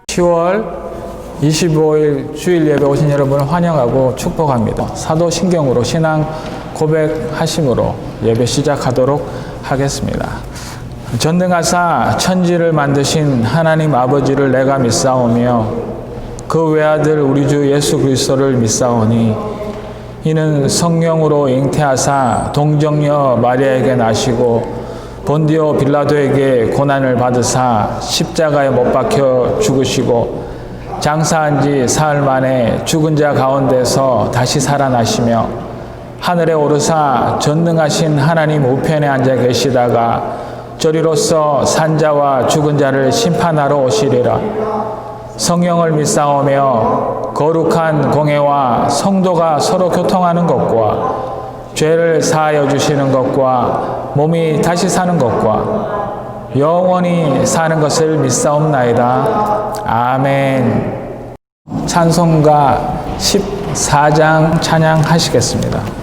(10월 25일) 주일 예배 오신 여러분을 환영하고 축복합니다. 사도신경으로 신앙 고백하심으로 예배 시작하도록 하겠습니다. 전능하사 천지를 만드신 하나님 아버지를 내가 믿사오며 그 외아들 우리 주 예수 그리스도를 믿사오니 이는 성령으로 잉태하사 동정녀 마리아에게 나시고 본디오 빌라도에게 고난을 받으사 십자가에 못 박혀 죽으시고 장사한 지 사흘 만에 죽은 자 가운데서 다시 살아나시며 하늘에 오르사 전능하신 하나님 우편에 앉아 계시다가 저리로서 산자와 죽은 자를 심판하러 오시리라. 성령을 믿사오며 거룩한 공회와 성도가 서로 교통하는 것과 죄를 사하여 주시는 것과 몸이 다시 사는 것과 영원히 사는 것을 믿사옵나이다. 아멘. 찬송가 14장 찬양하시겠습니다.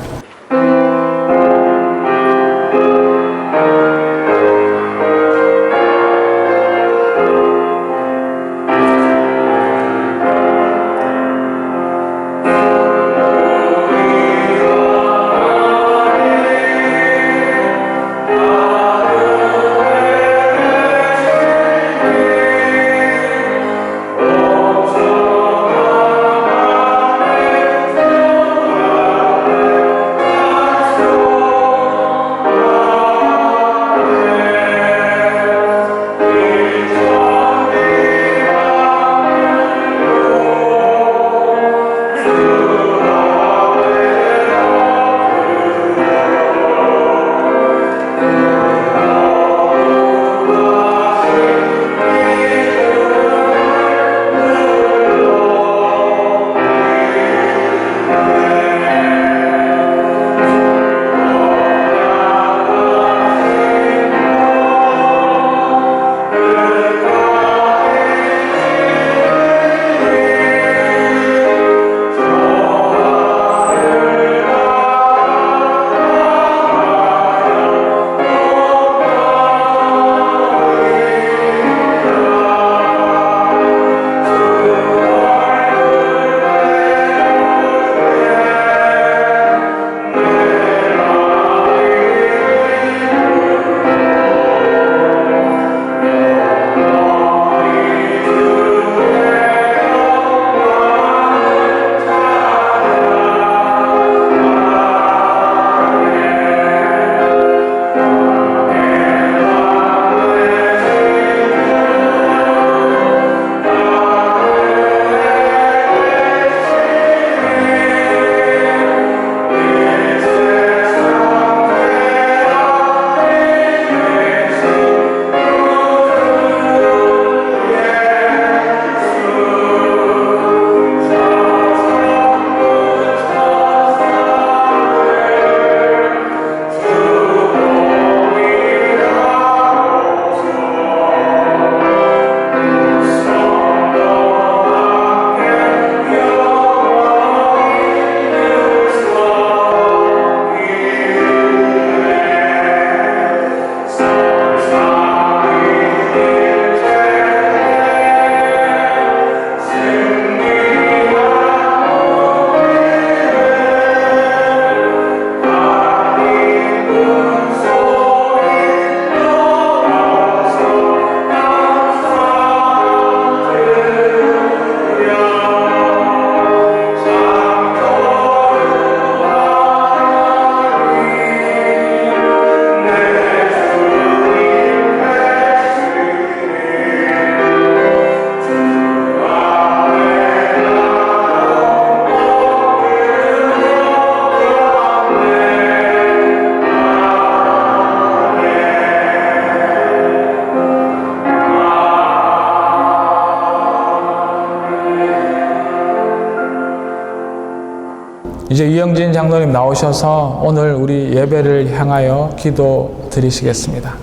이제 이영진 장로님 나오셔서 오늘 우리 예배를 향하여 기도 드리시겠습니다.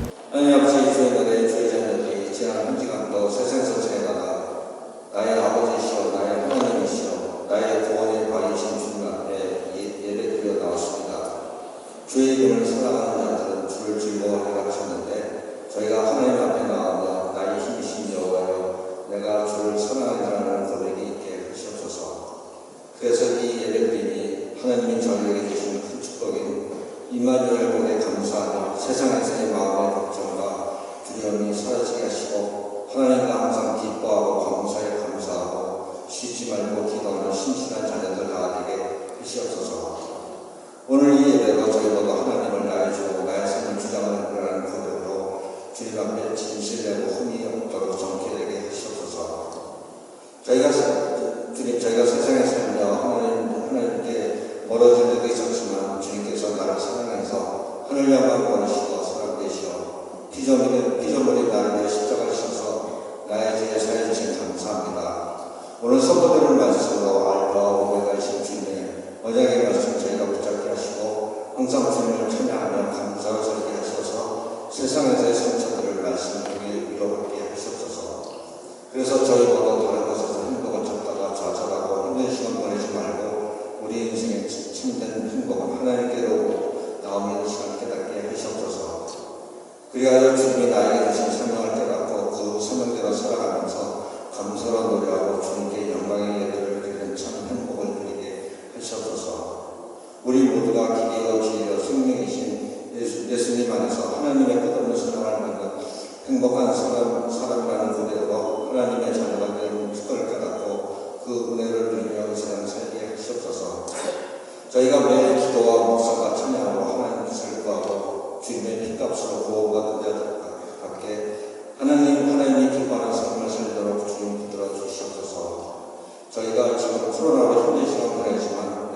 나의 아버지시여 나의 하나님이시여 나의 구원의 발이신 주님 앞에 예배 드려 그래서 이 예배드림이 하나님이 저희에게 주신 큰 축복인 임마누엘 복에 감사하며 세상에서의 마음의 걱정과 두려움이 사라지게 하시고 하나님과 항상 기뻐하고 감사에 감사하고 쉬지 말고 기도하는 신실한 자녀들 다 되게 하시옵소서. 오늘 이 예배가 저희 모두 하나님을 나의 주 나의 삶을 주장하는 고백으로 주님 앞에 진실되고 흠이 없도록 정케 되게 하시옵소서. 저희가 세상에 살며 하나님께 멀어질 때도 있었지만 주님께서 나를 사랑해서 하늘 영광 원하시고 사랑되시어 피조물이 나를 위해 십자가를 지셔서 나의 죄에 사해 주신 감사합니다. 오늘 선포되는 말씀으로 알파와 오메가이신 주님의 언약의 말씀 저희가 붙잡게 하시고 항상 주님을 찬양하며 감사를 설게 하셔서 세상에서의 상처들을 말씀 통해 위로받게 하시옵소서. 그래서 저희 모두 다른 곳에서 행복을 찾다가 좌절하고 힘든 시간 보내지 말고 우리 인생의 참된 행복은 하나님께로 나오는 시간 깨닫게 하시옵소서. 그리하여 주님이 나에게 주신 사명을 깨닫고 그 사명대로 살아가면서 감사로 노래하고 주님께 영광의 예배를 드리는 참 행복을 누리게 하시옵소서. 우리 모두가 기계와 지혜와 생명이신 예수님 안에서 하나님의 끝없는 사랑을 받는 행복한 사람이라는 고백으로 하나님의 자녀가 되는 축복을 깨닫고 그 은혜를 누리며 이 세상 살게 하시옵소서. 저희가 매일 기도와 묵상과 찬양으로 하나님 뜻을 구하고 주님의 핏값으로 구원과 은혜를 받게 하나님이 기뻐하는 삶을 살도록 주님 붙들어 주시옵소서. 저희가 지금 코로나로 힘든 시간 보내지만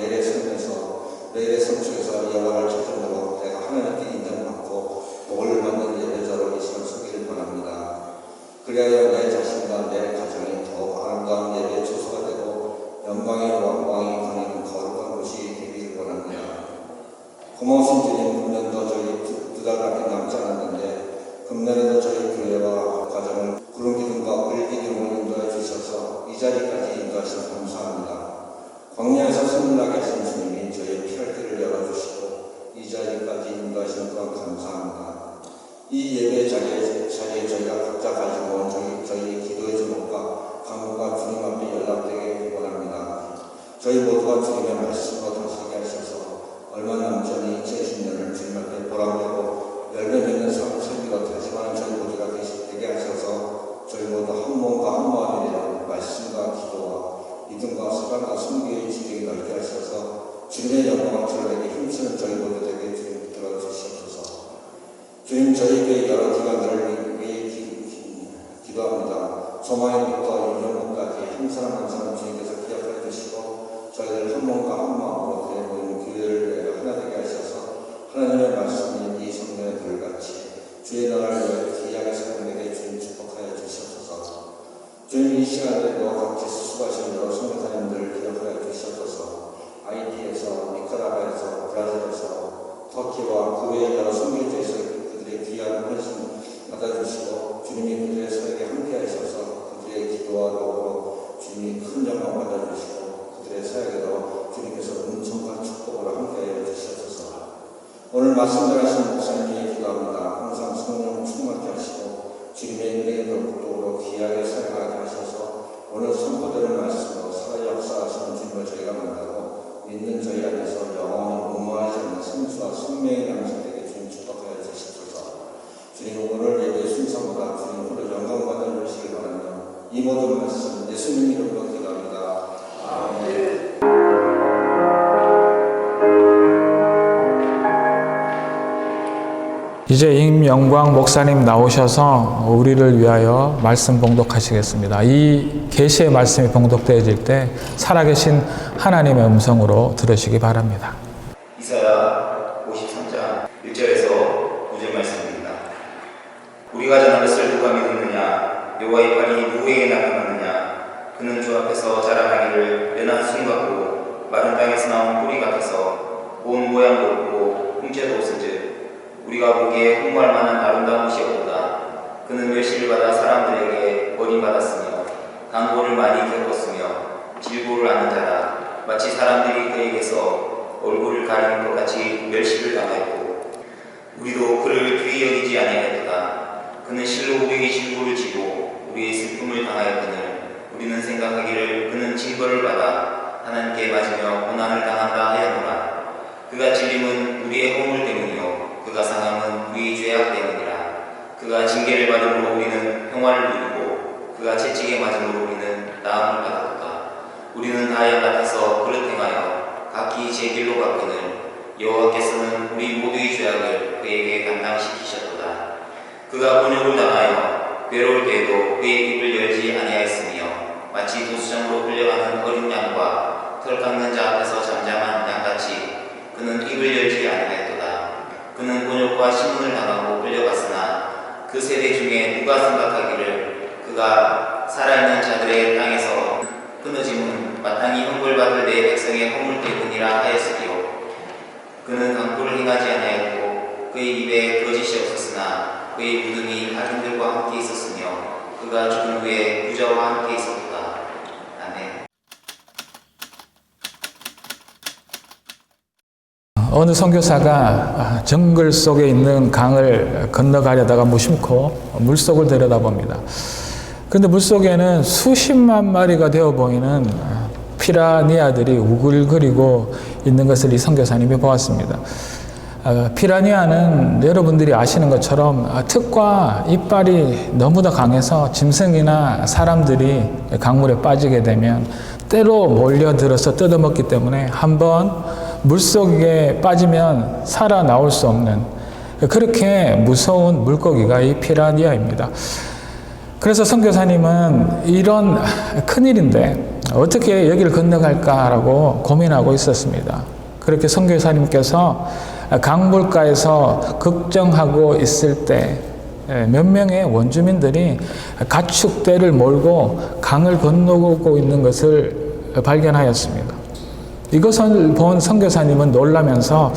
내일의 삶 속에서 여호와를 찾으므로 내가 하나님께 인정받고 복을 받는 예배자로 이 시간 서기를 바랍니다. 그리하여 내 자신과 내 가정이 더욱 아름다운 예배의 초소가 되고 영광의 왕이 거니는 거룩한 곳이 되기를 원합니다. 고마우신 주님, 금년도 저희 두 달밖에 남지 않았는데 금년에도 저희 교회와 가정을 구름 기둥과 을 기둥으로 인도해 주셔서 이 자리까지 인도하셔서 감사합니다. 광야에서 선물나게 하신 주님이 저희의 피할 길을 열어주시고 이 자리까지 인도하신 또한 감사합니다. 이 예배 자리에 저희가 각자 가지고 온 저희의 기도의 제목과 간구가 주님 앞에 연락되게 원합니다. 저희 모두가 주님의 말씀으로 다스리게 하셔서 얼마 남지 않은 2020년을 주님 앞에 보람되고 열매 맺는 삶을 살기로 다짐하는 저희 모두가 되게 하셔서 저희 모두 한 몸과 한 마음이 되어 말씀과 기도와 믿음과 사랑과 섬기의 지경이 넓게 하셔서 주님의 영광을 드러내기 힘쓰는 저희 모두에게 주님 붙들어 주시옵소서. 주님, 저희 교회 여러 기관들을 위해 기도합니다. 소망에부터 유년부까지 한 사람 한 사람 주님께서 기억해 주시고 저희들 한 몸과 한 마음으로 되어 모이는 교회를 하나 되게 하셔서 하나님의 말씀이 이 성령의 돌같이 주의 나라를 위해 귀하게 사용되게 주님 축복하여 주시옵소서. 주님, 이 시간에도 각지 수고하신 여러 선교사님들을 기억하여 주시옵소서. 하이티에서, 니카라과에서, 브라질에서, 터키와 그 외의 여러 선교지에서 그들의 귀한 헌신 받아주시고 주님이 그들의 사역에 함께하셔서 그들의 기도와 노고로 주님이 큰 영광 받아주시고 그들의 사역에도 주님께서 은총과 축복으로 함께하여 주시옵소서. 오늘 말씀 전하신 목사님이 기도합니다. 항상 성령 충만케 하시고 주님의 은혜의 독도로 귀하게 사용하게 하셔서 오늘 선포되는 말씀으로 살아 역사하시는 주님을 저희가 만나고 믿는 저희 안에서 영원히 무모하지 않는 생수와 생명의 양식되게 주님 축복하여 주시옵소서. 주님, 오늘 예배 순서보다 주님 오늘 영광 받아 주시기 바라며 이 모든 말씀 예수님 이름으로 기도합니다. 아멘. 이제 임영광 목사님 나오셔서 우리를 위하여 말씀 봉독하시겠습니다. 이 계시의 말씀이 봉독되어질 때 살아계신 하나님의 음성으로 들으시기 바랍니다. 이사야 53장 1절에서 9절 말씀입니다. 우리가 전한 것을 누가 믿었느냐? 여호와의 팔이 누구에게 나타났느냐? 그는 주 앞에서 자라나기를 연한 순 같고 마른 땅에서 나온 뿌리 같아서 온 모양도 없고 형체도 없은즉 우리가 보기에 흠모할 만한 아름다운 것이 없도다. 그는 멸시를 받아 사람들에게 버림받았으며 강고를 많이 겪었으며 질고를 아는 자라. 마치 사람들이 그에게서 얼굴을 가리는 것 같이 멸시를 당하였고 우리도 그를 귀히 여기지 아니하였도다. 그는 실로 우리에게 질고를 지고 우리의 슬픔을 당하였거늘 우리는 생각하기를 그는 징벌을 받아 하나님께 맞으며 고난을 당한다 하였노라. 그가 찔림은 우리의 허물 때문이요 그가 상함은 우리의 죄악 때문이라. 그가 징계를 받음으로 우리는 평화를 누리고 그가 채찍에 맞음으로 우리는 나음을 받았도다. 우리는 다 양 같아서 그릇 행하여 각기 제 길로 갔거늘 여호와께서는 우리 모두의 죄악을 그에게 감당시키셨도다. 그가 곤욕을 당하여 괴로울 때에도 그의 입을 열지 아니하였으며 마치 도수장으로 끌려가는 어린 양과 털 깎는 자 앞에서 잠잠한 양같이 그는 입을 열지 아니하였도다. 그는 곤욕과 신문을 당하고 끌려갔으나 그 세대 중에 누가 생각하기를 그가 살아있는 자들의 땅에서 끊어짐은 마땅히 형벌받을 내 백성의 허물 때문이라 하였으리요. 그는 강포를 행하지 아니하였고 그의 입에 거짓이 없었으나 그의 무덤이 악인들과 함께 있었으며 그가 죽은 후에 부자와 함께 있었도다. 아멘. 어느 선교사가 정글 속에 있는 강을 건너가려다가 무심코 물속을 들여다봅니다. 그런데 물속에는 수십만 마리가 되어 보이는 피라니아들이 우글거리고 있는 것을 이 선교사님이 보았습니다. 피라니아는 여러분들이 아시는 것처럼 턱과 이빨이 너무나 강해서 짐승이나 사람들이 강물에 빠지게 되면 때로 몰려들어서 뜯어먹기 때문에 한번 물속에 빠지면 살아나올 수 없는 그렇게 무서운 물고기가 이 피라니아입니다. 그래서 선교사님은 이런 큰일인데 어떻게 여기를 건너갈까라고 고민하고 있었습니다. 그렇게 선교사님께서 강물가에서 걱정하고 있을 때 몇 명의 원주민들이 가축대를 몰고 강을 건너고 있는 것을 발견하였습니다. 이것을 본 선교사님은 놀라면서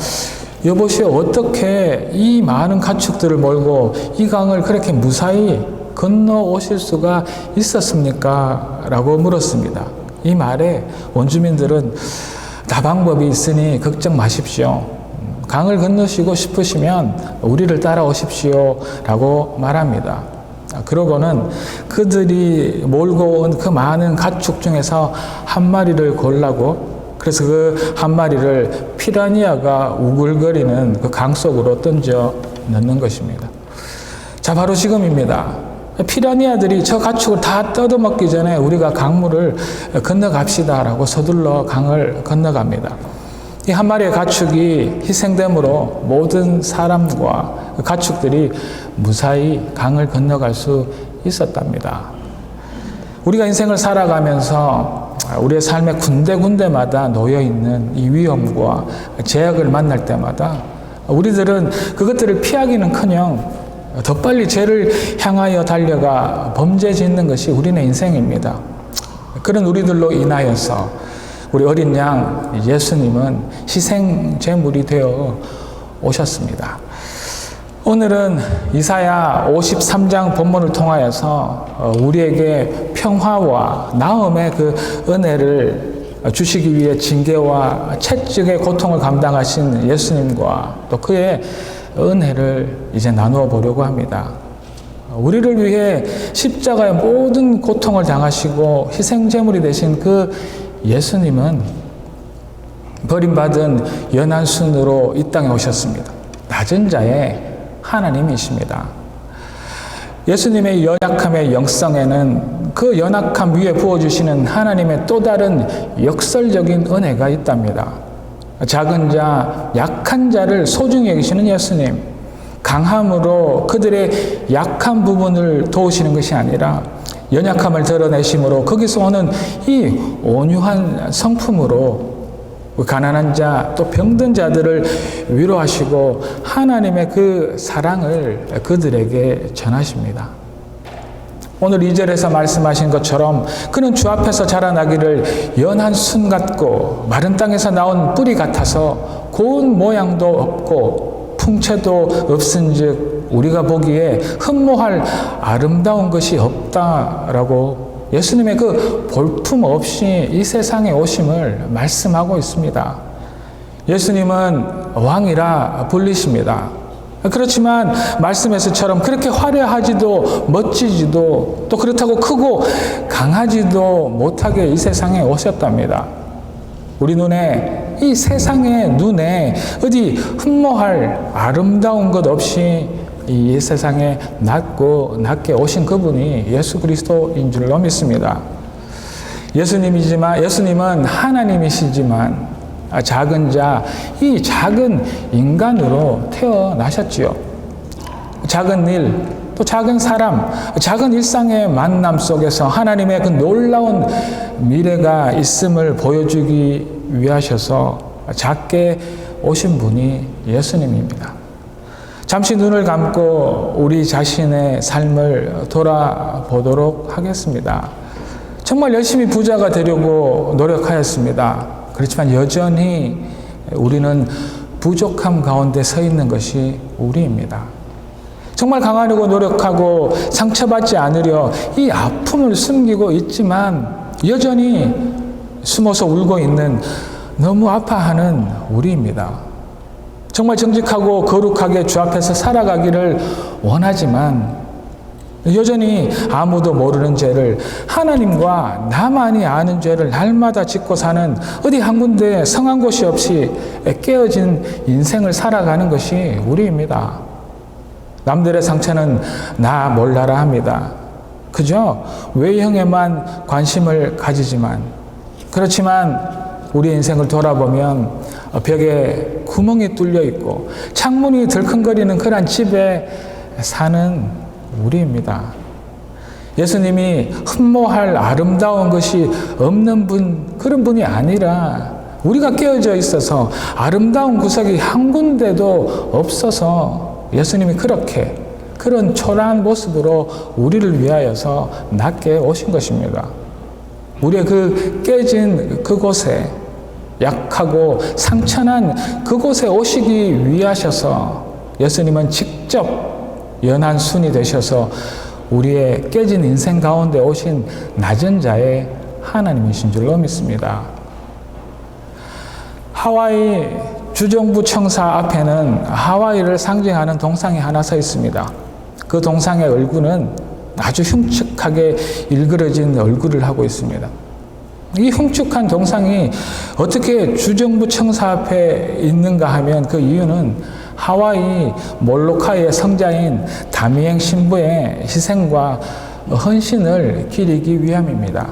여보시오, 어떻게 이 많은 가축들을 몰고 이 강을 그렇게 무사히 건너오실 수가 있었습니까? 라고 물었습니다. 이 말에 원주민들은 다 방법이 있으니 걱정 마십시오. 강을 건너시고 싶으시면 우리를 따라오십시오. 라고 말합니다. 그러고는 그들이 몰고 온 그 많은 가축 중에서 한 마리를 골라고 그래서 그 한 마리를 피라니아가 우글거리는 그 강 속으로 던져 넣는 것입니다. 자, 바로 지금입니다. 피라니아들이 저 가축을 다 뜯어먹기 전에 우리가 강물을 건너갑시다라고 서둘러 강을 건너갑니다. 이 한 마리의 가축이 희생됨으로 모든 사람과 가축들이 무사히 강을 건너갈 수 있었답니다. 우리가 인생을 살아가면서 우리의 삶의 군데군데마다 놓여있는 이 위험과 제약을 만날 때마다 우리들은 그것들을 피하기는커녕 더 빨리 죄를 향하여 달려가 범죄 짓는 것이 우리의 인생입니다. 그런 우리들로 인하여서 우리 어린 양 예수님은 희생 제물이 되어 오셨습니다. 오늘은 이사야 53장 본문을 통하여서 우리에게 평화와 나음의 그 은혜를 주시기 위해 징계와 채찍의 고통을 감당하신 예수님과 또 그의 은혜를 이제 나누어 보려고 합니다. 우리를 위해 십자가의 모든 고통을 당하시고 희생제물이 되신 그 예수님은 버림받은 연한순으로 이 땅에 오셨습니다. 낮은 자의 하나님이십니다. 예수님의 연약함의 영성에는 그 연약함 위에 부어주시는 하나님의 또 다른 역설적인 은혜가 있답니다. 작은 자, 약한 자를 소중히 여기시는 예수님, 강함으로 그들의 약한 부분을 도우시는 것이 아니라 연약함을 드러내심으로 거기서 오는 이 온유한 성품으로 가난한 자, 또 병든 자들을 위로하시고 하나님의 그 사랑을 그들에게 전하십니다. 오늘 2절에서 말씀하신 것처럼 그는 주 앞에서 자라나기를 연한 순 같고 마른 땅에서 나온 뿌리 같아서 고운 모양도 없고 풍채도 없은즉 우리가 보기에 흠모할 아름다운 것이 없다라고 예수님의 그 볼품 없이 이 세상에 오심을 말씀하고 있습니다. 예수님은 왕이라 불리십니다. 그렇지만 말씀에서처럼 그렇게 화려하지도 멋지지도 또 그렇다고 크고 강하지도 못하게 이 세상에 오셨답니다. 우리 눈에, 이 세상의 눈에 어디 흠모할 아름다운 것 없이 이 세상에 낮게 오신 그분이 예수 그리스도인 줄로 믿습니다. 예수님은 하나님이시지만 작은 자, 이 작은 인간으로 태어나셨지요. 작은 일, 또 작은 사람, 작은 일상의 만남 속에서 하나님의 그 놀라운 미래가 있음을 보여주기 위하셔서 작게 오신 분이 예수님입니다. 잠시 눈을 감고 우리 자신의 삶을 돌아보도록 하겠습니다. 정말 열심히 부자가 되려고 노력하였습니다. 그렇지만 여전히 우리는 부족함 가운데 서 있는 것이 우리입니다. 정말 강하려고 노력하고 상처받지 않으려 이 아픔을 숨기고 있지만 여전히 숨어서 울고 있는, 너무 아파하는 우리입니다. 정말 정직하고 거룩하게 주 앞에서 살아가기를 원하지만 여전히 아무도 모르는 죄를, 하나님과 나만이 아는 죄를 날마다 짓고 사는, 어디 한 군데 성한 곳이 없이 깨어진 인생을 살아가는 것이 우리입니다. 남들의 상처는 나 몰라라 합니다. 그저 외형에만 관심을 가지지만, 그렇지만 우리 인생을 돌아보면 벽에 구멍이 뚫려 있고 창문이 들컹거리는 그런 집에 사는 우리입니다. 예수님이 흠모할 아름다운 것이 없는 분, 그런 분이 아니라 우리가 깨어져 있어서 아름다운 구석이 한 군데도 없어서 예수님이 그런 초라한 모습으로 우리를 위하여서 낮게 오신 것입니다. 우리의 그 깨진 그곳에, 약하고 상처난 그곳에 오시기 위하셔서 예수님은 직접 연한 순이 되셔서 우리의 깨진 인생 가운데 오신 낮은 자의 하나님이신 줄로 믿습니다. 하와이 주정부 청사 앞에는 하와이를 상징하는 동상이 하나 서 있습니다. 그 동상의 얼굴은 아주 흉측하게 일그러진 얼굴을 하고 있습니다. 이 흉측한 동상이 어떻게 주정부 청사 앞에 있는가 하면 그 이유는 하와이 몰로카이의 성자인 다미엥 신부의 희생과 헌신을 기리기 위함입니다.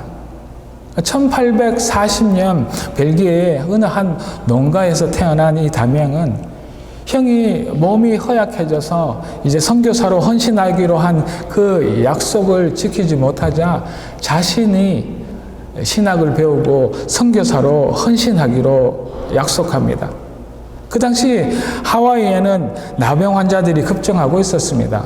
1840년 벨기에의 어느 한 농가에서 태어난 이 다미엥은 형이 몸이 허약해져서 이제 선교사로 헌신하기로 한 그 약속을 지키지 못하자 자신이 신학을 배우고 선교사로 헌신하기로 약속합니다. 그 당시 하와이에는 나병 환자들이 급증하고 있었습니다.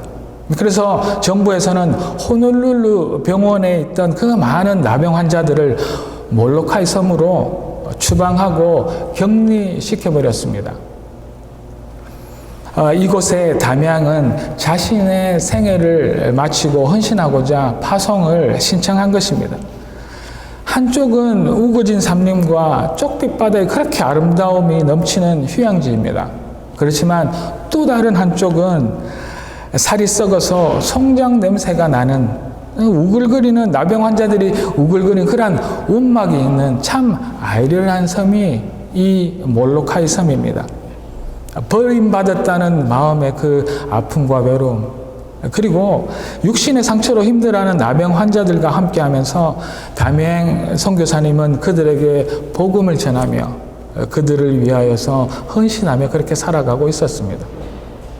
그래서 정부에서는 호놀룰루 병원에 있던 그 많은 나병 환자들을 몰로카이 섬으로 추방하고 격리시켜버렸습니다. 이곳에 다미앙은 자신의 생애를 마치고 헌신하고자 파송을 신청한 것입니다. 한쪽은 우거진 산림과 쪽빛바다의 그렇게 아름다움이 넘치는 휴양지입니다. 그렇지만 또 다른 한쪽은 살이 썩어서 송장 냄새가 나는, 우글거리는 나병 환자들이 우글거리는 그러한 움막이 있는 참 아이러니한 섬이 이 몰로카이 섬입니다. 버림받았다는 마음의 그 아픔과 외로움, 그리고 육신의 상처로 힘들어하는 나병 환자들과 함께하면서 다미엥 선교사님은 그들에게 복음을 전하며 그들을 위하여서 헌신하며 그렇게 살아가고 있었습니다.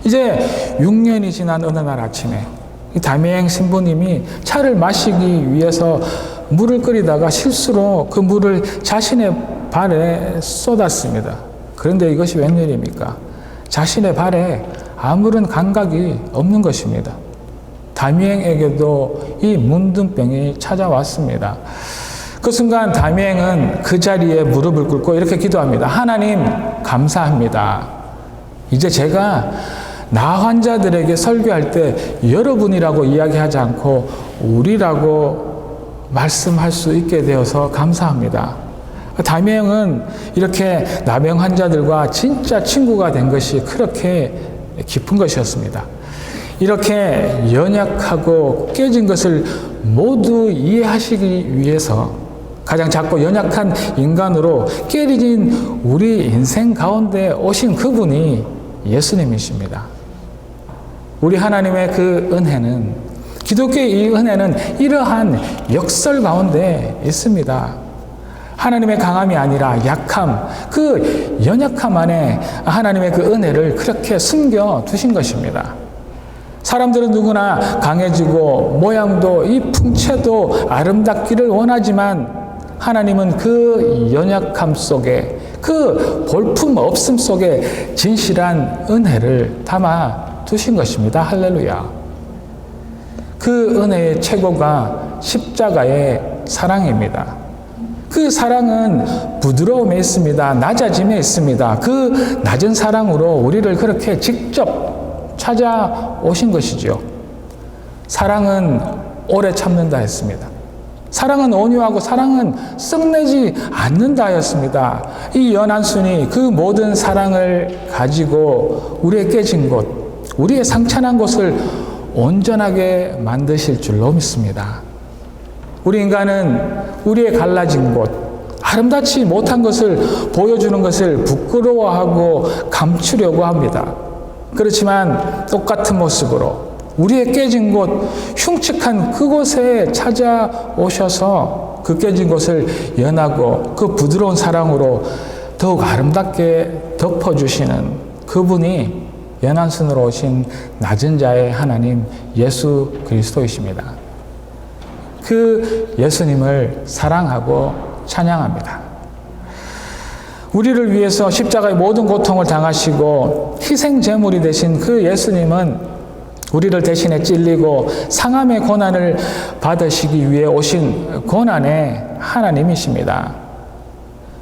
이제 6년이 지난 어느 날 아침에 이 다미엥 신부님이 차를 마시기 위해서 물을 끓이다가 실수로 그 물을 자신의 발에 쏟았습니다. 그런데 이것이 웬일입니까? 자신의 발에 아무런 감각이 없는 것입니다. 다미엥에게도 이 문둥병이 찾아왔습니다. 그 순간 다미엥은 그 자리에 무릎을 꿇고 이렇게 기도합니다. 하나님, 감사합니다. 이제 제가 나 환자들에게 설교할 때 여러분이라고 이야기하지 않고 우리라고 말씀할 수 있게 되어서 감사합니다. 다미엥은 이렇게 나병 환자들과 진짜 친구가 된 것이 그렇게 깊은 것이었습니다. 이렇게 연약하고 깨진 것을 모두 이해하시기 위해서 가장 작고 연약한 인간으로 깨어진 우리 인생 가운데 오신 그분이 예수님이십니다. 우리 하나님의 그 은혜는, 기독교의 이 은혜는 이러한 역설 가운데 있습니다. 하나님의 강함이 아니라 약함, 그 연약함 안에 하나님의 그 은혜를 그렇게 숨겨 두신 것입니다. 사람들은 누구나 강해지고 모양도 이 풍채도 아름답기를 원하지만 하나님은 그 연약함 속에, 그 볼품 없음 속에 진실한 은혜를 담아 두신 것입니다. 할렐루야. 그 은혜의 최고가 십자가의 사랑입니다. 그 사랑은 부드러움에 있습니다. 낮아짐에 있습니다. 그 낮은 사랑으로 우리를 그렇게 직접 찾아오신 것이죠. 사랑은 오래 참는다 했습니다. 사랑은 온유하고 사랑은 썩내지 않는다 하였습니다. 이 연한순이 그 모든 사랑을 가지고 우리의 깨진 곳, 우리의 상처난 곳을 온전하게 만드실 줄로 믿습니다. 우리 인간은 우리의 갈라진 곳, 아름답지 못한 것을 보여주는 것을 부끄러워하고 감추려고 합니다. 그렇지만 똑같은 모습으로 우리의 깨진 곳, 흉측한 그곳에 찾아오셔서 그 깨진 곳을 연하고 그 부드러운 사랑으로 더욱 아름답게 덮어주시는 그분이 연한순으로 오신 낮은 자의 하나님 예수 그리스도이십니다. 그 예수님을 사랑하고 찬양합니다. 우리를 위해서 십자가의 모든 고통을 당하시고 희생 제물이 되신 그 예수님은 우리를 대신에 찔리고 상함의 고난을 받으시기 위해 오신 고난의 하나님이십니다.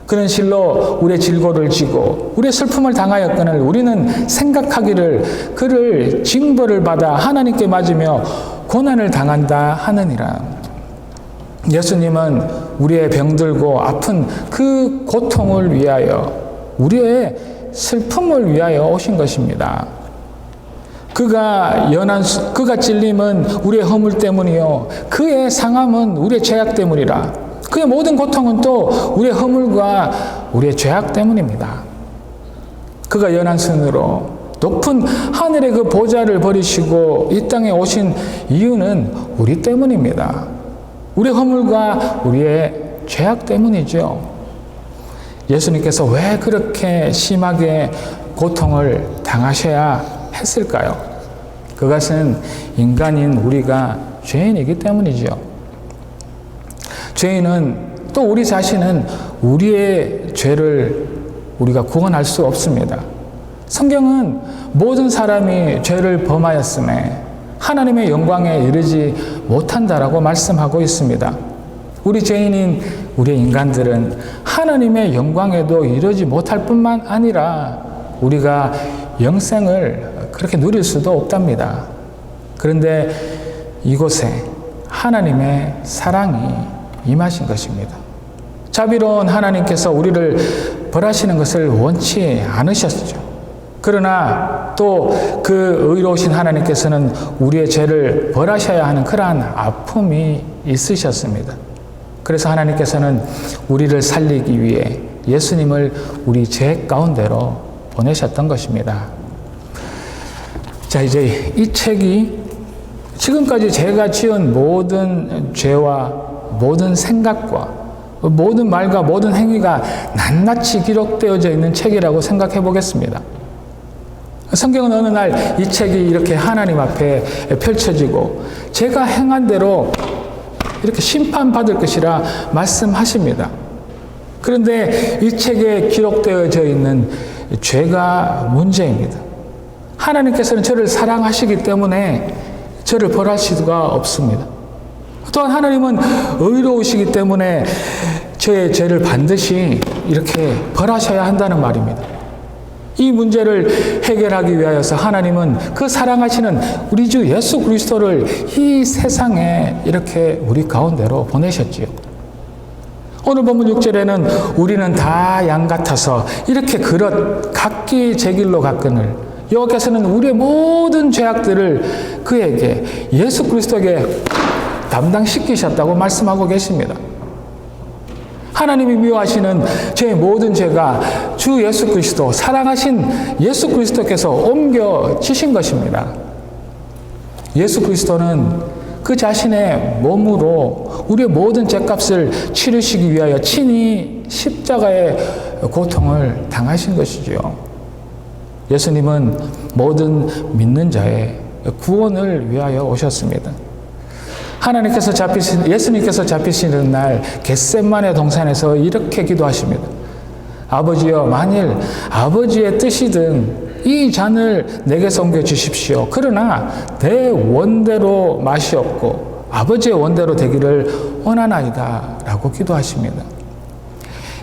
그는 실로 우리의 질고를 지고 우리의 슬픔을 당하였거늘 우리는 생각하기를 그를 징벌을 받아 하나님께 맞으며 고난을 당한다 하느니라. 예수님은 우리의 병들고 아픈 그 고통을 위하여, 우리의 슬픔을 위하여 오신 것입니다. 그가 찔림은 우리의 허물 때문이요, 그의 상함은 우리의 죄악 때문이라. 그의 모든 고통은 또 우리의 허물과 우리의 죄악 때문입니다. 그가 연한순으로 높은 하늘의 그 보좌를 버리시고 이 땅에 오신 이유는 우리 때문입니다. 우리의 허물과 우리의 죄악 때문이죠. 예수님께서 왜 그렇게 심하게 고통을 당하셔야 했을까요? 그것은 인간인 우리가 죄인이기 때문이죠. 죄인은, 또 우리 자신은 우리의 죄를 우리가 구원할 수 없습니다. 성경은 모든 사람이 죄를 범하였음에 하나님의 영광에 이르지 못한다라고 말씀하고 있습니다. 우리 죄인인 우리 인간들은 하나님의 영광에도 이르지 못할 뿐만 아니라 우리가 영생을 그렇게 누릴 수도 없답니다. 그런데 이곳에 하나님의 사랑이 임하신 것입니다. 자비로운 하나님께서 우리를 벌하시는 것을 원치 않으셨죠. 그러나 또 그 의로우신 하나님께서는 우리의 죄를 벌하셔야 하는 그러한 아픔이 있으셨습니다. 그래서 하나님께서는 우리를 살리기 위해 예수님을 우리 죄 가운데로 보내셨던 것입니다. 자, 이제 이 책이 지금까지 제가 지은 모든 죄와 모든 생각과 모든 말과 모든 행위가 낱낱이 기록되어져 있는 책이라고 생각해 보겠습니다. 성경은 어느 날 이 책이 이렇게 하나님 앞에 펼쳐지고 제가 행한 대로 이렇게 심판받을 것이라 말씀하십니다. 그런데 이 책에 기록되어져 있는 죄가 문제입니다. 하나님께서는 저를 사랑하시기 때문에 저를 벌할 수가 없습니다. 또한 하나님은 의로우시기 때문에 저의 죄를 반드시 이렇게 벌하셔야 한다는 말입니다. 이 문제를 해결하기 위하여서 하나님은 그 사랑하시는 우리 주 예수 그리스도를 이 세상에 이렇게 우리 가운데로 보내셨지요. 오늘 본문 6절에는 우리는 다 양 같아서 이렇게 그릇 각기 제 길로 갔거늘 여호와께서는 우리의 모든 죄악들을 그에게 예수 그리스도에게 담당시키셨다고 말씀하고 계십니다. 하나님이 미워하시는 제 모든 죄가 주 예수 그리스도, 사랑하신 예수 그리스도께서 옮겨지신 것입니다. 예수 그리스도는 그 자신의 몸으로 우리의 모든 죄값을 치르시기 위하여 친히 십자가의 고통을 당하신 것이지요. 예수님은 모든 믿는 자의 구원을 위하여 오셨습니다. 예수님께서 잡히시는 날 겟세마네 동산에서 이렇게 기도하십니다. 아버지여, 만일 아버지의 뜻이든 이 잔을 내게서 옮겨 주십시오. 그러나 내 원대로 마시옵고 아버지의 원대로 되기를 원하나이다 라고 기도하십니다.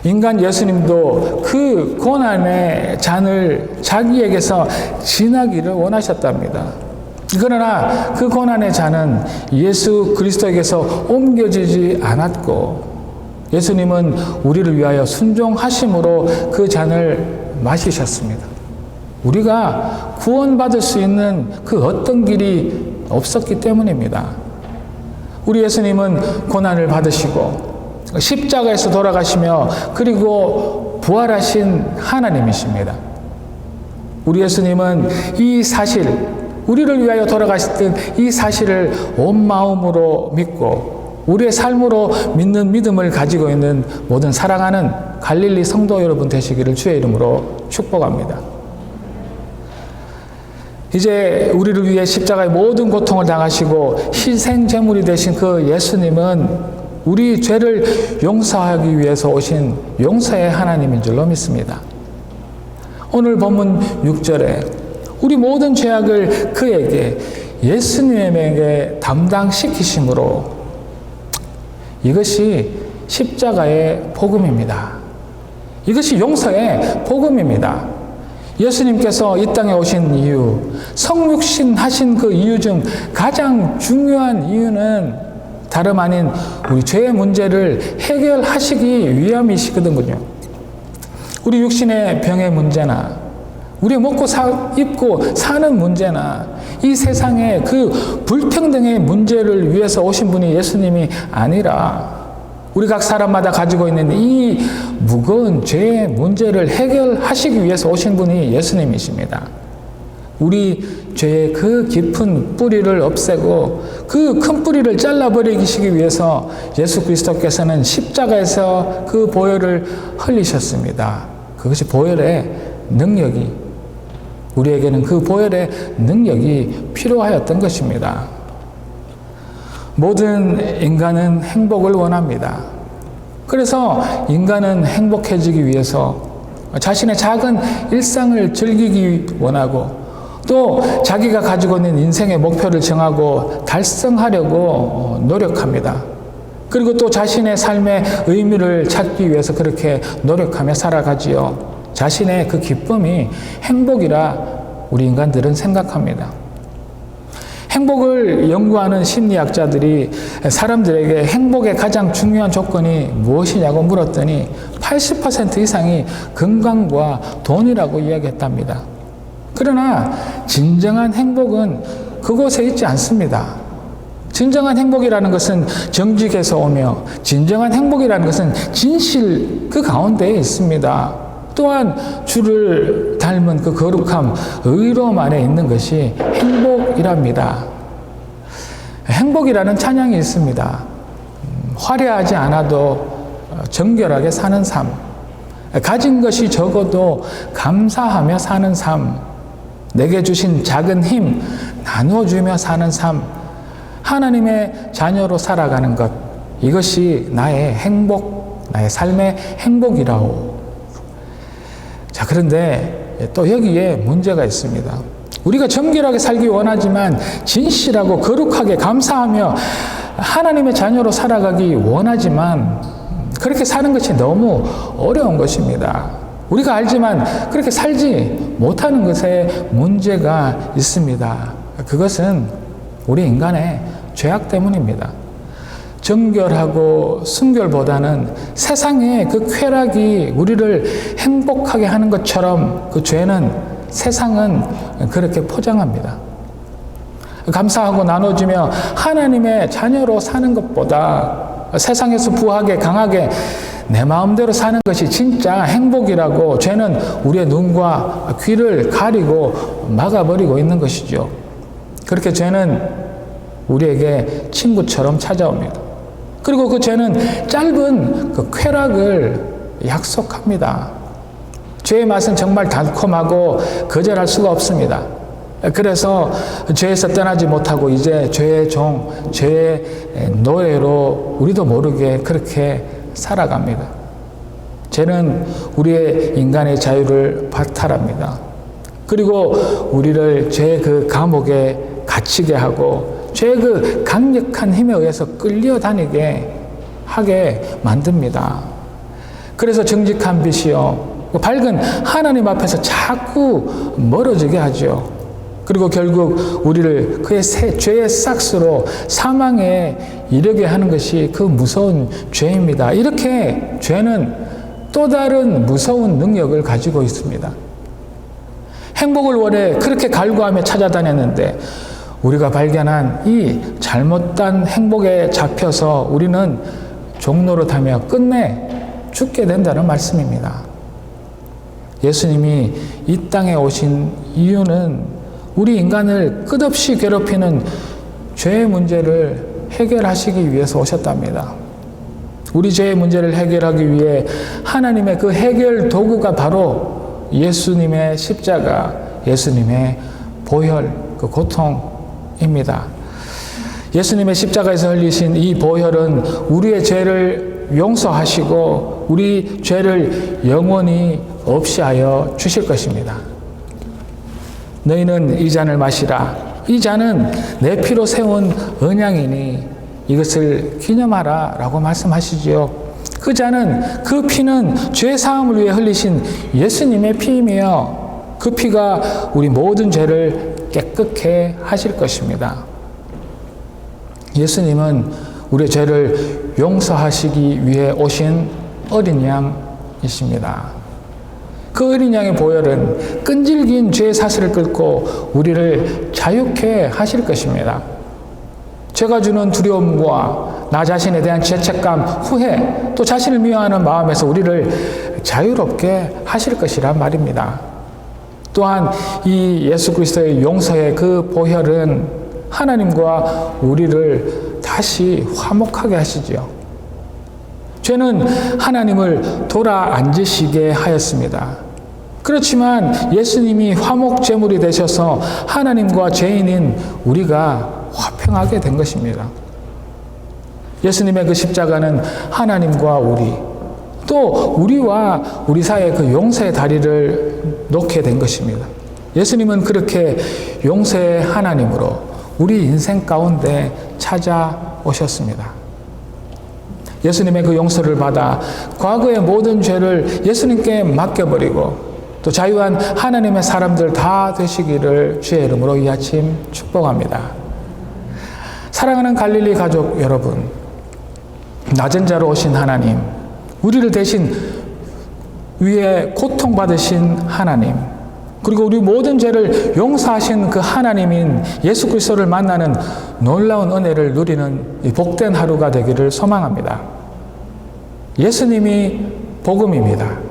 인간 예수님도 그 고난의 잔을 자기에게서 지나기를 원하셨답니다. 그러나 그 고난의 잔은 예수 그리스도에게서 옮겨지지 않았고 예수님은 우리를 위하여 순종하심으로 그 잔을 마시셨습니다. 우리가 구원받을 수 있는 그 어떤 길이 없었기 때문입니다. 우리 예수님은 고난을 받으시고 십자가에서 돌아가시며 그리고 부활하신 하나님이십니다. 우리 예수님은 이 사실, 우리를 위하여 돌아가셨던 이 사실을 온 마음으로 믿고 우리의 삶으로 믿는 믿음을 가지고 있는 모든 사랑하는 갈릴리 성도 여러분 되시기를 주의 이름으로 축복합니다. 이제 우리를 위해 십자가의 모든 고통을 당하시고 희생 제물이 되신 그 예수님은 우리 죄를 용서하기 위해서 오신 용서의 하나님인 줄로 믿습니다. 오늘 본문 6절에 우리 모든 죄악을 그에게 예수님에게 담당시키심으로 이것이 십자가의 복음입니다. 이것이 용서의 복음입니다. 예수님께서 이 땅에 오신 이유, 성육신 하신 그 이유 중 가장 중요한 이유는 다름 아닌 우리 죄의 문제를 해결하시기 위함이시거든요. 우리 육신의 병의 문제나 우리 먹고 입고 사는 문제나 이 세상의 그 불평등의 문제를 위해서 오신 분이 예수님이 아니라 우리 각 사람마다 가지고 있는 이 무거운 죄의 문제를 해결하시기 위해서 오신 분이 예수님이십니다. 우리 죄의 그 깊은 뿌리를 없애고 그 큰 뿌리를 잘라버리시기 위해서 예수 그리스도께서는 십자가에서 그 보혈을 흘리셨습니다. 그것이 보혈의 능력이, 우리에게는 그 보혈의 능력이 필요하였던 것입니다. 모든 인간은 행복을 원합니다. 그래서 인간은 행복해지기 위해서 자신의 작은 일상을 즐기기 원하고 또 자기가 가지고 있는 인생의 목표를 정하고 달성하려고 노력합니다. 그리고 또 자신의 삶의 의미를 찾기 위해서 그렇게 노력하며 살아가지요. 자신의 그 기쁨이 행복이라 우리 인간들은 생각합니다. 행복을 연구하는 심리학자들이 사람들에게 행복의 가장 중요한 조건이 무엇이냐고 물었더니 80% 이상이 건강과 돈이라고 이야기했답니다. 그러나 진정한 행복은 그곳에 있지 않습니다. 진정한 행복이라는 것은 정직에서 오며 진정한 행복이라는 것은 진실 그 가운데에 있습니다. 또한 주를 닮은 그 거룩함, 의로움 안에 있는 것이 행복이랍니다. 행복이라는 찬양이 있습니다. 화려하지 않아도 정결하게 사는 삶, 가진 것이 적어도 감사하며 사는 삶, 내게 주신 작은 힘 나누어주며 사는 삶, 하나님의 자녀로 살아가는 것, 이것이 나의 행복, 나의 삶의 행복이라오. 자, 그런데 또 여기에 문제가 있습니다. 우리가 정결하게 살기 원하지만 진실하고 거룩하게 감사하며 하나님의 자녀로 살아가기 원하지만 그렇게 사는 것이 너무 어려운 것입니다. 우리가 알지만 그렇게 살지 못하는 것에 문제가 있습니다. 그것은 우리 인간의 죄악 때문입니다. 정결하고 순결보다는 세상의 그 쾌락이 우리를 행복하게 하는 것처럼 그 죄는, 세상은 그렇게 포장합니다. 감사하고 나눠주며 하나님의 자녀로 사는 것보다 세상에서 부하게 강하게 내 마음대로 사는 것이 진짜 행복이라고 죄는 우리의 눈과 귀를 가리고 막아버리고 있는 것이죠. 그렇게 죄는 우리에게 친구처럼 찾아옵니다. 그리고 그 죄는 짧은 그 쾌락을 약속합니다. 죄의 맛은 정말 달콤하고 거절할 수가 없습니다. 그래서 죄에서 떠나지 못하고 이제 죄의 종, 죄의 노예로 우리도 모르게 그렇게 살아갑니다. 죄는 우리의 인간의 자유를 박탈합니다. 그리고 우리를 죄의 그 감옥에 갇히게 하고 죄의 그 강력한 힘에 의해서 끌려다니게 하게 만듭니다. 그래서 정직한 빛이요, 밝은 하나님 앞에서 자꾸 멀어지게 하죠. 그리고 결국 우리를 그의 죄의 싹스로 사망에 이르게 하는 것이 그 무서운 죄입니다. 이렇게 죄는 또 다른 무서운 능력을 가지고 있습니다. 행복을 원해 그렇게 갈구하며 찾아다녔는데 우리가 발견한 이 잘못된 행복에 잡혀서 우리는 종노릇하며 끝내 죽게 된다는 말씀입니다. 예수님이 이 땅에 오신 이유는 우리 인간을 끝없이 괴롭히는 죄의 문제를 해결하시기 위해서 오셨답니다. 우리 죄의 문제를 해결하기 위해 하나님의 그 해결 도구가 바로 예수님의 십자가, 예수님의 보혈, 그 고통입니다. 예수님의 십자가에서 흘리신 이 보혈은 우리의 죄를 용서하시고 우리 죄를 영원히 없이 하여 주실 것입니다. 너희는 이 잔을 마시라. 이 잔은 내 피로 세운 언약이니 이것을 기념하라 라고 말씀하시지요. 그 잔은, 그 피는 죄 사함을 위해 흘리신 예수님의 피이며 그 피가 우리 모든 죄를 깨끗게 하실 것입니다. 예수님은 우리의 죄를 용서하시기 위해 오신 어린 양이십니다. 그 어린 양의 보혈은 끈질긴 죄의 사슬을 끊고 우리를 자유케 하실 것입니다. 죄가 주는 두려움과 나 자신에 대한 죄책감, 후회, 또 자신을 미워하는 마음에서 우리를 자유롭게 하실 것이란 말입니다. 또한 이 예수 그리스도의 용서의 그 보혈은 하나님과 우리를 다시 화목하게 하시지요. 죄는 하나님을 돌아 앉으시게 하였습니다. 그렇지만 예수님이 화목 제물이 되셔서 하나님과 죄인인 우리가 화평하게 된 것입니다. 예수님의 그 십자가는 하나님과 우리, 또 우리와 우리 사이에 그 용서의 다리를 놓게 된 것입니다. 예수님은 그렇게 용서의 하나님으로 우리 인생 가운데 찾아오셨습니다. 예수님의 그 용서를 받아 과거의 모든 죄를 예수님께 맡겨버리고 또 자유한 하나님의 사람들 다 되시기를 주의 이름으로 이 아침 축복합니다. 사랑하는 갈릴리 가족 여러분, 낮은 자로 오신 하나님, 우리를 대신 위에 고통받으신 하나님, 그리고 우리 모든 죄를 용서하신 그 하나님인 예수 그리스도를 만나는 놀라운 은혜를 누리는 이 복된 하루가 되기를 소망합니다. 예수님이 복음입니다.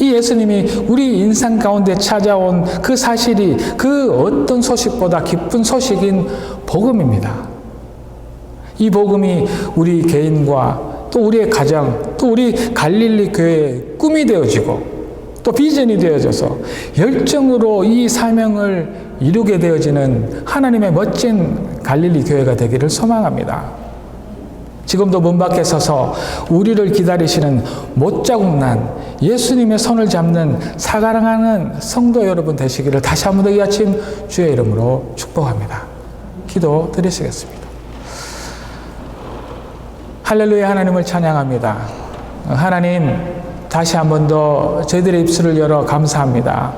이 예수님이 우리 인생 가운데 찾아온 그 사실이 그 어떤 소식보다 기쁜 소식인 복음입니다. 이 복음이 우리 개인과 또 우리의 가정, 또 우리 갈릴리 교회의 꿈이 되어지고 또 비전이 되어져서 열정으로 이 사명을 이루게 되어지는 하나님의 멋진 갈릴리 교회가 되기를 소망합니다. 지금도 문 밖에 서서 우리를 기다리시는 못자국 난 예수님의 손을 잡는 사랑하는 성도 여러분 되시기를 다시 한 번 더 이 아침 주의 이름으로 축복합니다. 기도 드리시겠습니다. 할렐루야. 하나님을 찬양합니다. 하나님, 다시 한 번 더 저희들의 입술을 열어 감사합니다.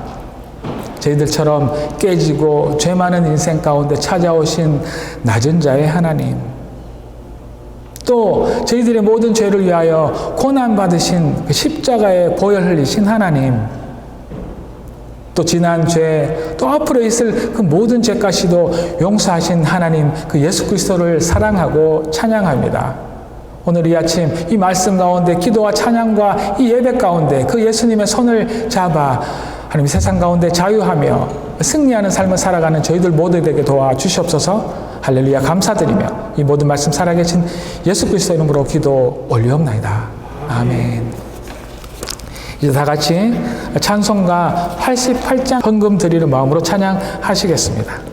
저희들처럼 깨지고 죄 많은 인생 가운데 찾아오신 낮은 자의 하나님, 또 저희들의 모든 죄를 위하여 고난받으신 그 십자가에 보혈 흘리신 하나님, 또 지난 죄, 또 앞으로 있을 그 모든 죄까지도 용서하신 하나님, 그 예수 그리스도를 사랑하고 찬양합니다. 오늘 이 아침 이 말씀 가운데 기도와 찬양과 이 예배 가운데 그 예수님의 손을 잡아 하나님 세상 가운데 자유하며 승리하는 삶을 살아가는 저희들 모두에게 도와주시옵소서. 할렐루야. 감사드리며 이 모든 말씀 살아계신 예수 그리스도 이름으로 기도 올리옵나이다. 아멘. 이제 다 같이 찬송가 88장 헌금 드리는 마음으로 찬양하시겠습니다.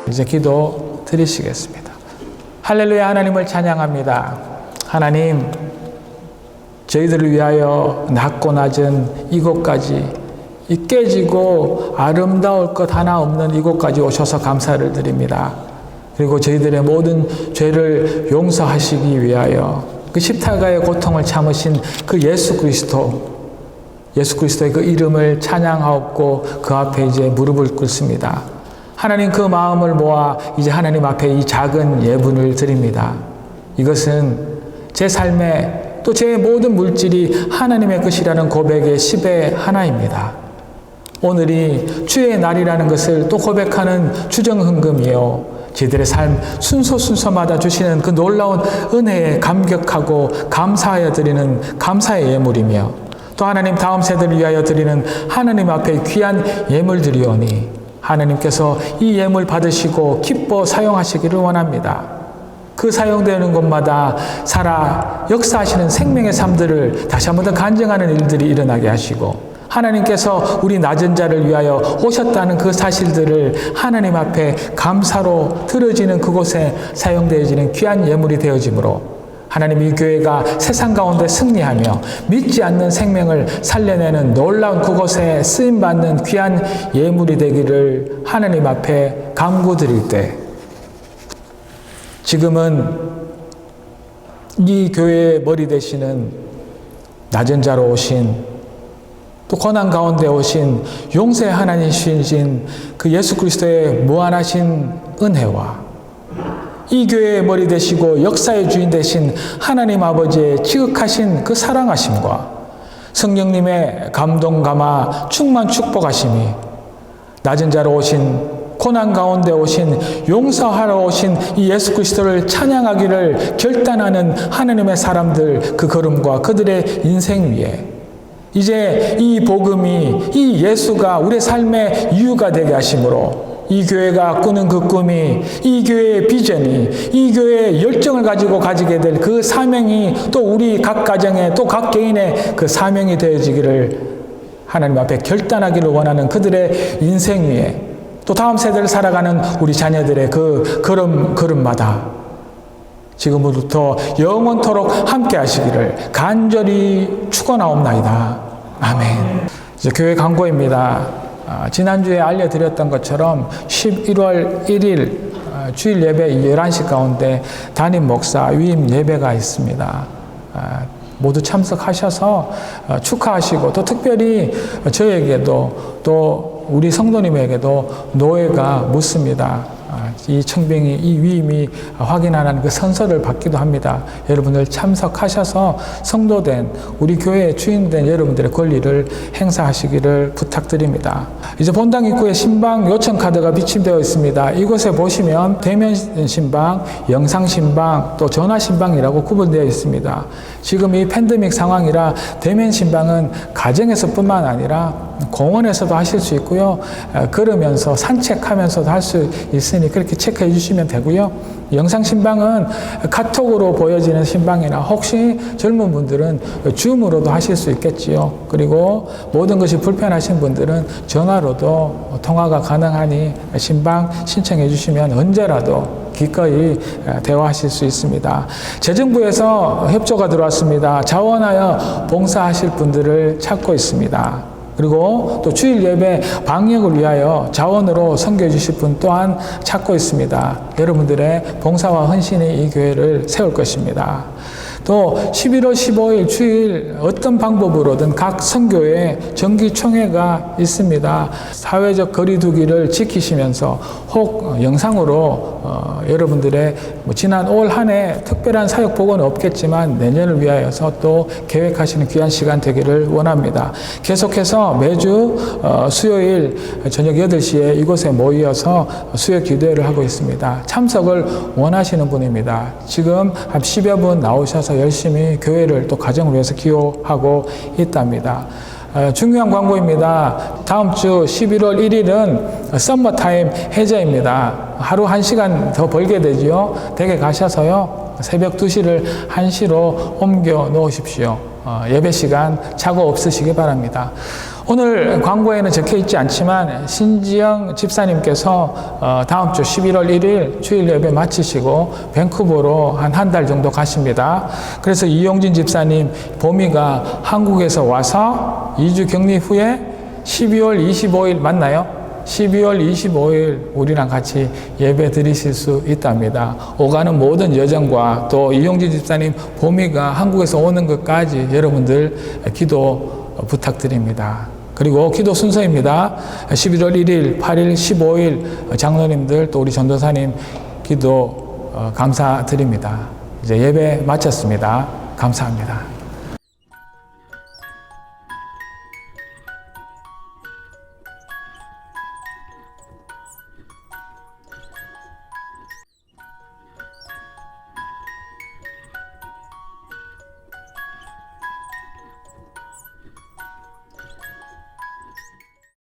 이제 기도 드리시겠습니다. 할렐루야. 하나님을 찬양합니다. 하나님, 저희들을 위하여 낮고 낮은 이곳까지, 이 깨지고 아름다울 것 하나 없는 이곳까지 오셔서 감사를 드립니다. 그리고 저희들의 모든 죄를 용서하시기 위하여 그 십자가의 고통을 참으신 그 예수 그리스도의 그 이름을 찬양하옵고 그 앞에 이제 무릎을 꿇습니다. 하나님, 그 마음을 모아 이제 하나님 앞에 이 작은 예분을 드립니다. 이것은 제 삶에 또 제 모든 물질이 하나님의 것이라는 고백의 10의 하나입니다. 오늘이 주의 날이라는 것을 또 고백하는 주정헌금이요, 저희들의 삶 순서마다 주시는 그 놀라운 은혜에 감격하고 감사하여 드리는 감사의 예물이며, 또 하나님 다음 세대를 위하여 드리는 하나님 앞에 귀한 예물들이오니 하나님께서 이 예물 받으시고 기뻐 사용하시기를 원합니다. 그 사용되는 곳마다 살아 역사하시는 생명의 삶들을 다시 한번 더 간증하는 일들이 일어나게 하시고, 하나님께서 우리 낮은 자를 위하여 오셨다는 그 사실들을 하나님 앞에 감사로 들어지는 그곳에 사용되어지는 귀한 예물이 되어지므로, 하나님 이 교회가 세상 가운데 승리하며 믿지 않는 생명을 살려내는 놀라운 그곳에 쓰임받는 귀한 예물이 되기를 하나님 앞에 간구드릴 때, 지금은 이 교회의 머리 되시는 낮은 자로 오신, 또 고난 가운데 오신 용서의 하나님이신 그 예수 그리스도의 무한하신 은혜와 이 교회의 머리 되시고 역사의 주인 되신 하나님 아버지의 지극하신 그 사랑하심과 성령님의 감동 감화 충만 축복하심이 낮은 자로 오신 고난 가운데 오신 용서하러 오신 이 예수 그리스도를 찬양하기를 결단하는 하나님의 사람들 그 걸음과 그들의 인생 위에 이제 이 복음이 이 예수가 우리의 삶의 이유가 되게 하심으로 이 교회가 꾸는 그 꿈이 이 교회의 비전이 이 교회의 열정을 가지고 가지게 될 그 사명이 또 우리 각 가정의 또 각 개인의 그 사명이 되어지기를 하나님 앞에 결단하기를 원하는 그들의 인생 위에 또 다음 세대를 살아가는 우리 자녀들의 그 걸음마다 지금부터 영원토록 함께 하시기를 간절히 축원하옵나이다. 아멘. 이제 교회 광고입니다. 지난주에 알려드렸던 것처럼 11월 1일 주일 예배 11시 가운데 담임 목사 위임 예배가 있습니다. 모두 참석하셔서 축하하시고 또 특별히 저에게도 또 우리 성도님에게도 노예가 묻습니다. 이 청빙이 이 위임이 확인하는 그 선서를 받기도 합니다. 여러분들 참석하셔서 성도된 우리 교회의 주인된 여러분들의 권리를 행사하시기를 부탁드립니다. 이제 본당 입구에 신방 요청 카드가 비침되어 있습니다. 이곳에 보시면 대면 신방, 영상 신방, 또 전화 신방이라고 구분되어 있습니다. 지금 이 팬데믹 상황이라 대면 신방은 가정에서뿐만 아니라 공원에서도 하실 수 있고요. 걸으면서 산책하면서도 할 수 있으니 그렇게 체크해 주시면 되고요. 영상 신방은 카톡으로 보여지는 신방이나 혹시 젊은 분들은 줌으로도 하실 수 있겠지요. 그리고 모든 것이 불편하신 분들은 전화로도 통화가 가능하니 신방 신청해 주시면 언제라도 기꺼이 대화하실 수 있습니다. 재정부에서 협조가 들어왔습니다. 자원하여 봉사하실 분들을 찾고 있습니다. 그리고 또 주일 예배 방역을 위하여 자원으로 섬겨 주실 분 또한 찾고 있습니다. 여러분들의 봉사와 헌신이 이 교회를 세울 것입니다. 또 11월 15일 주일 어떤 방법으로든 각 선교회 정기총회가 있습니다. 사회적 거리 두기를 지키시면서 혹 영상으로 여러분들의 지난 올 한 해 특별한 사역 보고는 없겠지만 내년을 위하여서 또 계획하시는 귀한 시간 되기를 원합니다. 계속해서 매주 수요일 저녁 8시에 이곳에 모여서 수요 기도회를 하고 있습니다. 참석을 원하시는 분입니다. 지금 한 10여 분 나오셔서 열심히 교회를 또 가정을 위해서 기도하고 있답니다. 중요한 광고입니다. 다음 주 11월 1일은 썸머타임 해제입니다. 하루 1시간 더 벌게 되지요. 댁에 가셔서요. 새벽 2시를 1시로 옮겨 놓으십시오. 예배 시간 착오 없으시기 바랍니다. 오늘 광고에는 적혀 있지 않지만 신지영 집사님께서 다음 주 11월 1일 주일 예배 마치시고 밴쿠버로 한 달 정도 가십니다. 그래서 이용진 집사님 보미가 한국에서 와서 2주 격리 후에 12월 25일 맞나요? 12월 25일 우리랑 같이 예배 드리실 수 있답니다. 오가는 모든 여정과 또 이용진 집사님 보미가 한국에서 오는 것까지 여러분들 기도 부탁드립니다. 그리고 기도 순서입니다. 11월 1일, 8일, 15일 장로님들 또 우리 전도사님 기도 감사드립니다. 이제 예배 마쳤습니다. 감사합니다.